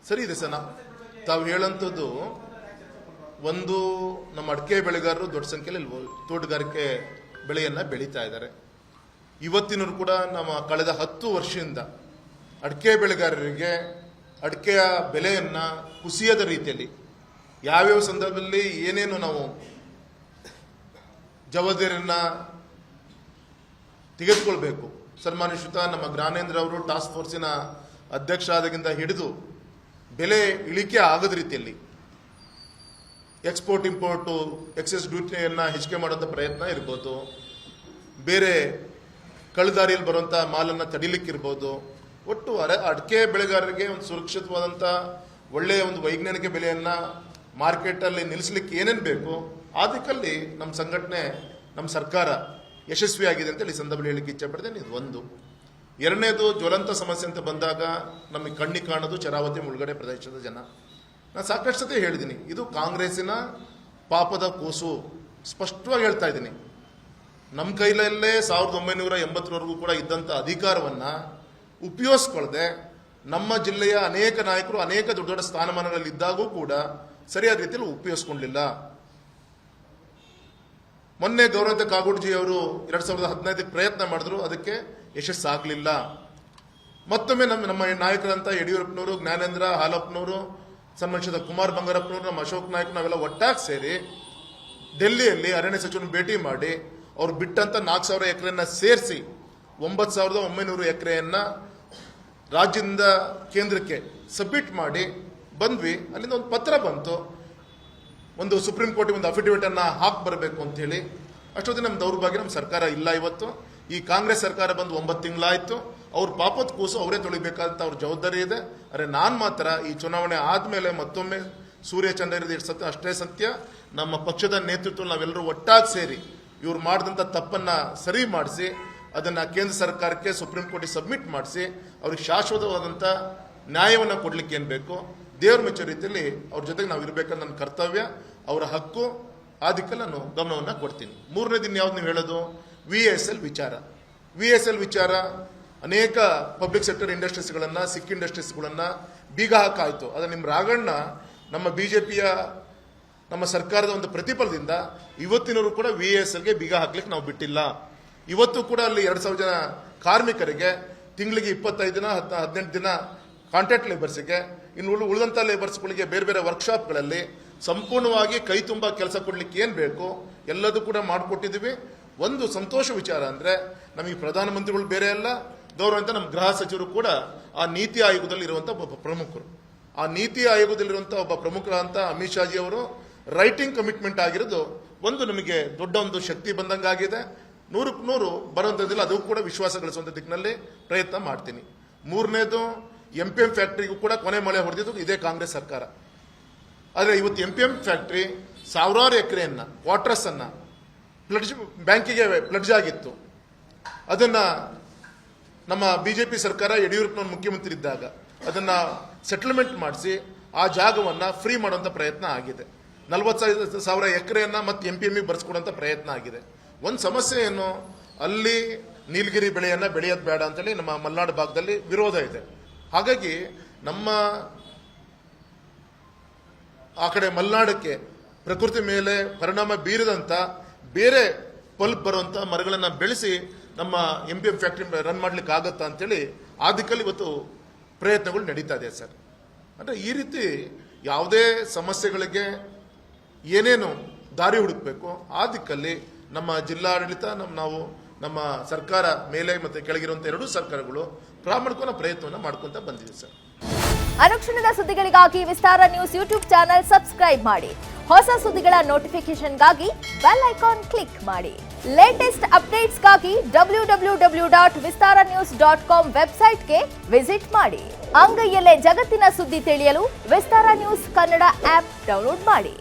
ಸರಿ ಇದೆ ಸರ್. ತಾವು ಹೇಳಂಥದ್ದು ಒಂದು, ನಮ್ಮ ಅಡಿಕೆ ಬೆಳೆಗಾರರು ದೊಡ್ಡ ಸಂಖ್ಯೆಯಲ್ಲಿ ತೋಟಗಾರಿಕೆ ಬೆಳೆಯನ್ನು ಬೆಳೀತಾ ಇದ್ದಾರೆ. ಇವತ್ತಿನೂ ಕೂಡ ನಮ್ಮ ಕಳೆದ 10 ವರ್ಷದಿಂದ ಅಡಿಕೆ ಬೆಳೆಗಾರರಿಗೆ ಅಡಿಕೆಯ ಬೆಲೆಯನ್ನು ಕುಸಿಯದ ರೀತಿಯಲ್ಲಿ ಯಾವ್ಯಾವ ಸಂದರ್ಭದಲ್ಲಿ ಏನೇನು ನಾವು ಜವಾಬ್ದಾರಿಯನ್ನು ತೆಗೆದುಕೊಳ್ಬೇಕು, ಸನ್ಮಾನಿಸುತ್ತ ನಮ್ಮ ಜ್ಞಾನೇಂದ್ರ ಅವರು ಟಾಸ್ಕ್ ಫೋರ್ಸಿನ ಅಧ್ಯಕ್ಷ ಆದಾಗಿಂದ ಹಿಡಿದು ಬೆಲೆ ಇಳಿಕೆ ಆಗದ ರೀತಿಯಲ್ಲಿ ಎಕ್ಸ್ಪೋರ್ಟ್ ಇಂಪೋರ್ಟು ಎಕ್ಸೆಸ್ ಡ್ಯೂಟಿಯನ್ನು ಹೆಚ್ಚಿಗೆ ಮಾಡುವಂಥ ಪ್ರಯತ್ನ ಇರ್ಬೋದು, ಬೇರೆ ಕಳ್ಳದಾರಿಯಲ್ಲಿ ಬರುವಂಥ ಮಾಲನ್ನು ತಡಿಲಿಕ್ಕಿರ್ಬೋದು. ಒಟ್ಟು ಅಡಿಕೆ ಬೆಳೆಗಾರರಿಗೆ ಒಂದು ಸುರಕ್ಷಿತವಾದಂಥ ಒಳ್ಳೆಯ ಒಂದು ವೈಜ್ಞಾನಿಕ ಬೆಲೆಯನ್ನು ಮಾರ್ಕೆಟಲ್ಲಿ ನಿಲ್ಲಿಸಲಿಕ್ಕೆ ಏನೇನು ಬೇಕು ಆ ದಿಕ್ಕಲ್ಲಿ ನಮ್ಮ ಸಂಘಟನೆ, ನಮ್ಮ ಸರ್ಕಾರ ಯಶಸ್ವಿಯಾಗಿದೆ ಅಂತೇಳಿ ಈ ಸಂದರ್ಭದಲ್ಲಿ ಹೇಳಲಿಕ್ಕೆ ಇಚ್ಛೆ ಪಡ್ತೇನೆ. ಇದು ಒಂದು. ಎರಡನೇದು, ಜ್ವಲಂತ ಸಮಸ್ಯೆ ಅಂತ ಬಂದಾಗ ನಮಗೆ ಕಣ್ಣಿ ಕಾಣೋದು ಚರಾವತಿ ಮುಳುಗಡೆ ಪ್ರದೇಶದ ಜನ. ನಾನು ಸಾಕಷ್ಟು ಸತಿ ಹೇಳಿದ್ದೀನಿ, ಇದು ಕಾಂಗ್ರೆಸ್ಸಿನ ಪಾಪದ ಕೂಸು. ಸ್ಪಷ್ಟವಾಗಿ ಹೇಳ್ತಾ ಇದ್ದೀನಿ, ನಮ್ಮ ಕೈಲಲ್ಲೇ 1980ರವರೆಗೂ ಕೂಡ ಇದ್ದಂಥ ಅಧಿಕಾರವನ್ನು ಉಪಯೋಗಿಸ್ಕೊಳ್ಳದೆ ನಮ್ಮ ಜಿಲ್ಲೆಯ ಅನೇಕ ನಾಯಕರು ಅನೇಕ ದೊಡ್ಡ ದೊಡ್ಡ ಸ್ಥಾನಮಾನಗಳಲ್ಲಿ ಇದ್ದಾಗೂ ಕೂಡ ಸರಿಯಾದ ರೀತಿಯಲ್ಲಿ ಉಪಯೋಗಿಸ್ಕೊಂಡಿಲ್ಲ. ಮೊನ್ನೆ ಗೌರವಂತ ಕಾಗೋಡ್ಜಿ ಅವರು 2015 ಪ್ರಯತ್ನ ಮಾಡಿದ್ರು, ಅದಕ್ಕೆ ಯಶಸ್ಸಾಗಲಿಲ್ಲ. ಮತ್ತೊಮ್ಮೆ ನಮ್ಮ ನಾಯಕರಂತ ಯಡಿಯೂರಪ್ಪನವರು, ಜ್ಞಾನೇಂದ್ರ ಹಾಲಪ್ಪನವರು, ಸನ್ಮಾನಿಸಿದ ಕುಮಾರ್ ಬಂಗಾರಪ್ಪನವರು, ನಮ್ಮ ಅಶೋಕ್ ನಾಯ್ಕ, ನಾವೆಲ್ಲ ಒಟ್ಟಾಗಿ ಸೇರಿ ಡೆಲ್ಲಿಯಲ್ಲಿ ಅರಣ್ಯ ಸಚಿವರನ್ನು ಭೇಟಿ ಮಾಡಿ ಅವ್ರು ಬಿಟ್ಟಂತ 4,000 ಎಕರೆಯನ್ನು ಸೇರಿಸಿ 9,900 ಎಕರೆಯನ್ನು ರಾಜ್ಯದಿಂದ ಕೇಂದ್ರಕ್ಕೆ ಸಬ್ಮಿಟ್ ಮಾಡಿ ಬಂದ್ವಿ. ಅಲ್ಲಿಂದ ಒಂದು ಪತ್ರ ಬಂತು, ಒಂದು ಸುಪ್ರೀಂ ಕೋರ್ಟ್ ಒಂದು ಅಫಿಡವಿಟ್ ಅನ್ನು ಹಾಕಿ ಬರಬೇಕು ಅಂತ ಹೇಳಿ. ಅಷ್ಟೊತ್ತಿಗೆ ನಮ್ಮ ದೌರ್ಭಾಗ್ಯ, ನಮ್ಮ ಸರ್ಕಾರ ಇಲ್ಲ. ಇವತ್ತು ಈ ಕಾಂಗ್ರೆಸ್ ಸರ್ಕಾರ ಬಂದು 9 ತಿಂಗಳಾಯ್ತು. ಅವ್ರ ಪಾಪದ ಕೂಸು ಅವರೇ ತೊಳಿಬೇಕಾದಂತ ಅವ್ರ ಜವಾಬ್ದಾರಿ ಇದೆ. ಅರೆ ನಾನು ಮಾತ್ರ ಈ ಚುನಾವಣೆ ಆದ್ಮೇಲೆ ಮತ್ತೊಮ್ಮೆ ಸೂರ್ಯ ಚಂದ್ರ ಇರೋದು ಸತ್ಯ, ಅಷ್ಟೇ ಸತ್ಯ. ನಮ್ಮ ಪಕ್ಷದ ನೇತೃತ್ವ ನಾವೆಲ್ಲರೂ ಒಟ್ಟಾಗಿ ಸೇರಿ ಇವ್ರು ಮಾಡಿದಂಥ ತಪ್ಪನ್ನ ಸರಿ ಮಾಡಿಸಿ ಅದನ್ನ ಕೇಂದ್ರ ಸರ್ಕಾರಕ್ಕೆ, ಸುಪ್ರೀಂ ಕೋರ್ಟಿಗೆ ಸಬ್ಮಿಟ್ ಮಾಡಿಸಿ ಅವ್ರಿಗೆ ಶಾಶ್ವತವಾದಂಥ ನ್ಯಾಯವನ್ನು ಕೊಡ್ಲಿಕ್ಕೆ ಏನು ಬೇಕು ದೇವ್ರ ಮೆಚ್ಚೋ ರೀತಿಯಲ್ಲಿ ಅವ್ರ ಜೊತೆಗೆ ನಾವು ಇರಬೇಕಂತ ನನ್ನ ಕರ್ತವ್ಯ, ಅವರ ಹಕ್ಕು. ಆ ದಿಕ್ಕಲ್ಲಿ ನಾನು ಗಮನವನ್ನು ಕೊಡ್ತೀನಿ. ಮೂರನೇ ದಿನ ಯಾವ್ದು ನೀವು ಹೇಳೋದು, VSL ವಿಚಾರ. VSL ವಿಚಾರ ಅನೇಕ ಪಬ್ಲಿಕ್ ಸೆಕ್ಟರ್ ಇಂಡಸ್ಟ್ರೀಸ್ಗಳನ್ನು, ಸಿಕ್ ಇಂಡಸ್ಟ್ರೀಸ್ಗಳನ್ನು ಬೀಗ ಹಾಕಾಯಿತು. ಅದು ನಿಮ್ಮ ರಾಗಣ್ಣ, ನಮ್ಮ BJPಯ ನಮ್ಮ ಸರ್ಕಾರದ ಒಂದು ಪ್ರತಿಫಲದಿಂದ ಇವತ್ತಿನವರು ಕೂಡ VSLಗೆ ಬೀಗ ಹಾಕ್ಲಿಕ್ಕೆ ನಾವು ಬಿಟ್ಟಿಲ್ಲ. ಇವತ್ತು ಕೂಡ ಅಲ್ಲಿ 2,000 ಜನ ಕಾರ್ಮಿಕರಿಗೆ ತಿಂಗಳಿಗೆ 25 ದಿನ 18 ದಿನ ಕಾಂಟ್ರಾಕ್ಟ್ ಲೇಬರ್ಸ್ಗೆ, ಇನ್ನು ಉಳಿದಂಥ ಲೇಬರ್ಸ್ಗಳಿಗೆ ಬೇರೆ ಬೇರೆ ವರ್ಕ್ಶಾಪ್ಗಳಲ್ಲಿ ಸಂಪೂರ್ಣವಾಗಿ ಕೈ ತುಂಬ ಕೆಲಸ ಕೊಡ್ಲಿಕ್ಕೆ ಏನು ಬೇಕು ಎಲ್ಲದೂ ಕೂಡ ಮಾಡಿಕೊಟ್ಟಿದ್ದೀವಿ. ಒಂದು ಸಂತೋಷ ವಿಚಾರ ಅಂದರೆ ನಮಗೆ ಪ್ರಧಾನಮಂತ್ರಿಗಳು ಬೇರೆ ಅಲ್ಲ, ಗೌರವಂತ ನಮ್ಮ ಗೃಹ ಸಚಿವರು ಕೂಡ ಆ ನೀತಿ ಆಯೋಗದಲ್ಲಿ ಇರುವಂಥ ಒಬ್ಬ ಪ್ರಮುಖರು. ಆ ನೀತಿ ಆಯೋಗದಲ್ಲಿರುವಂಥ ಒಬ್ಬ ಪ್ರಮುಖರಂತ ಅಮಿತ್ ಶಾಜಿ ಅವರು ರೈಟಿಂಗ್ ಕಮಿಟ್ಮೆಂಟ್ ಆಗಿರೋದು ಒಂದು ನಮಗೆ ದೊಡ್ಡ ಒಂದು ಶಕ್ತಿ ಬಂದಂಗಾಗಿದೆ. 100ಕ್ಕೆ 100 ಬರುವಂಥದ್ದಿಲ್ಲ, ಅದು ಕೂಡ ವಿಶ್ವಾಸ ಗಳಿಸುವಂಥ ದಿಕ್ಕಿನಲ್ಲಿ ಪ್ರಯತ್ನ ಮಾಡ್ತೀನಿ. ಮೂರನೇದು, MPM ಫ್ಯಾಕ್ಟ್ರಿಗೂ ಕೂಡ ಕೊನೆ ಮಳೆ ಹೊಡೆದಿದ್ದು ಇದೇ ಕಾಂಗ್ರೆಸ್ ಸರ್ಕಾರ. ಆದರೆ ಇವತ್ತು MPM ಫ್ಯಾಕ್ಟ್ರಿ ಸಾವಿರಾರು ಎಕರೆಯನ್ನು, ಕ್ವಾರ್ಟರ್ಸನ್ನು ಪ್ಲಡ್ಜ್ ಬ್ಯಾಂಕಿಗೆ ಪ್ಲಡ್ಜ್ ಆಗಿತ್ತು. ಅದನ್ನು ನಮ್ಮ BJP ಸರ್ಕಾರ ಯಡಿಯೂರಪ್ಪನವರು ಮುಖ್ಯಮಂತ್ರಿ ಇದ್ದಾಗ ಅದನ್ನು ಸೆಟಲ್ಮೆಂಟ್ ಮಾಡಿಸಿ ಆ ಜಾಗವನ್ನು ಫ್ರೀ ಮಾಡುವಂಥ ಪ್ರಯತ್ನ ಆಗಿದೆ. 40,000 ಎಕರೆಯನ್ನು ಮತ್ತೆ MPMಗೆ ಬರ್ಸ್ಕೊಡುವಂಥ ಪ್ರಯತ್ನ ಆಗಿದೆ. ಒಂದು ಸಮಸ್ಯೆ ಏನು, ಅಲ್ಲಿ ನೀಲಗಿರಿ ಬೆಳೆಯನ್ನು ಬೆಳೆಯೋದು ಬೇಡ ಅಂತೇಳಿ ನಮ್ಮ ಮಲೆನಾಡು ಭಾಗದಲ್ಲಿ ವಿರೋಧ ಇದೆ. ಹಾಗಾಗಿ ನಮ್ಮ ಆ ಕಡೆ ಮಲೆನಾಡಕ್ಕೆ ಪ್ರಕೃತಿ ಮೇಲೆ ಪರಿಣಾಮ ಬೀರದಂಥ ಬೇರೆ ಪಲ್ಪ್ ಬರುವಂಥ ಮರಗಳನ್ನು ಬೆಳೆಸಿ ನಮ್ಮ MPM ಫ್ಯಾಕ್ಟ್ರಿ ರನ್ ಮಾಡ್ಲಿಕ್ಕೆ ಆಗತ್ತಾ ಅಂತೇಳಿ ಆ ದಿಕ್ಕಲ್ಲಿ ಇವತ್ತು ಪ್ರಯತ್ನಗಳು ನಡೀತಾ ಇದೆ ಸರ್. ಅಂದರೆ ಈ ರೀತಿ ಯಾವುದೇ ಸಮಸ್ಯೆಗಳಿಗೆ ಏನೇನು ದಾರಿ ಹುಡುಕಬೇಕು ಆ ದಿಕ್ಕಲ್ಲಿ ನಮ್ಮ ಜಿಲ್ಲಾಡಳಿತ, ನಮ್ಮ ಸರ್ಕಾರ ಮೇಲೆ ಮತ್ತು ಕೆಳಗಿರುವಂಥ ಎರಡೂ ಸರ್ಕಾರಗಳು ಪ್ರಾಮಾಣಿಕವಾದ ಪ್ರಯತ್ನವನ್ನು ಮಾಡ್ಕೊಂತ ಬಂದಿದೆ ಸರ್. ಅನುಕ್ಷಣದ ಸುದ್ದಿಗಳಿಗಾಗಿ ವಿಸ್ತಾರ ನ್ಯೂಸ್ ಯೂಟ್ಯೂಬ್ ಚಾನೆಲ್ ಸಬ್ಸ್ಕ್ರೈಬ್ ಮಾಡಿ. ಹೊಸ ಸುದ್ದಿಗಳ ನೋಟಿಫಿಕೇಶನ್ಗಾಗಿ ಬೆಲ್ ಐಕಾನ್ ಕ್ಲಿಕ್ ಮಾಡಿ. ಲೇಟೆಸ್ಟ್ ಅಪ್ಡೇಟ್ಸ್ಗಾಗಿ www.vistaranews.com ವೆಬ್ಸೈಟ್ಗೆ ವಿಸಿಟ್ ಮಾಡಿ. ಅಂಗೈಯಲ್ಲೇ ಜಗತ್ತಿನ ಸುದ್ದಿ ತಿಳಿಯಲು ವಿಸ್ತಾರ ನ್ಯೂಸ್ ಕನ್ನಡ ಆಪ್ ಡೌನ್ಲೋಡ್ ಮಾಡಿ.